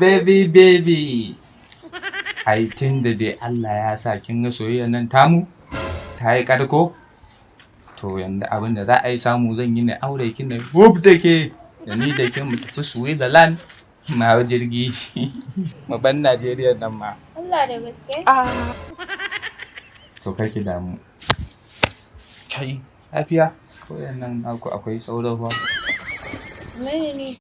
baby. Ai tun da dai Allah ya sa kin ga soyayya nan tamu ta yi ƙarko. To yanda abin da za a yi samu zan yi na aure ki na hub da ke da ni da ke mu tafi Switzerland ma jirgi mu ban Najeriya nan ma. Allah da gaske? To kar ki damu. Kai lafiya ko nan naku akwai sauro ba. Mene ne?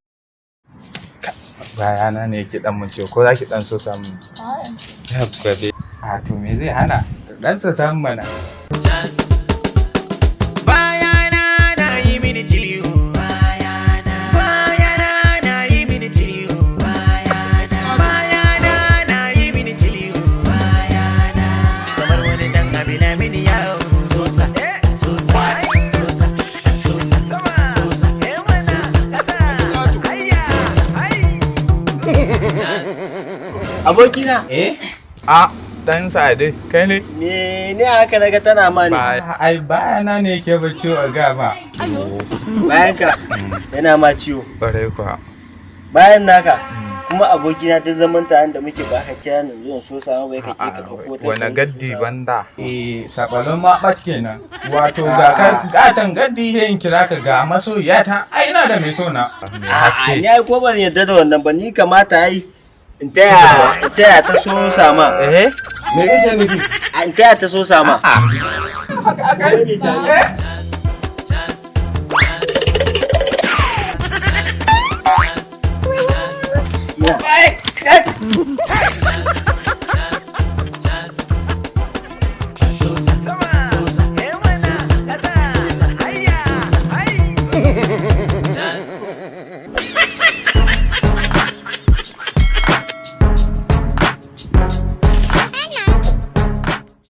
Bayana ne yake dan mun ce ko za ki dan so samu. Ya gabe. A to me zai hana? Dan so samu mana. Bayana na yi mini ciwo. Bayana na yi mini ciwo. Bayana na yi mini ciwo. Kamar wani dan abi na mini yawo. Sosa, Sosa, Sosa, Sosa, Sosa, abokina. Dan Sade, kai ne? Ne haka naga tana mani. Ai bayana ne yake ba ciwo ga ma. Bayan ka yana ma ciwo. Bare kuwa. Bayan naka kuma abokina duk zaman ta da muke ba ka kira nan zuwan so sama bai kake ka dauko ta. Wani gaddi banda? Sabalon ma bat kenan. Wato ga gatan gaddi yayin kira ka ga masoyiyata. Ai ina da mai so na. Haske. Ni ai ko ban yarda da wannan ba ni kamata ai in taya ta so sama. Me kake nufi? In taya ta so sama. Sosa,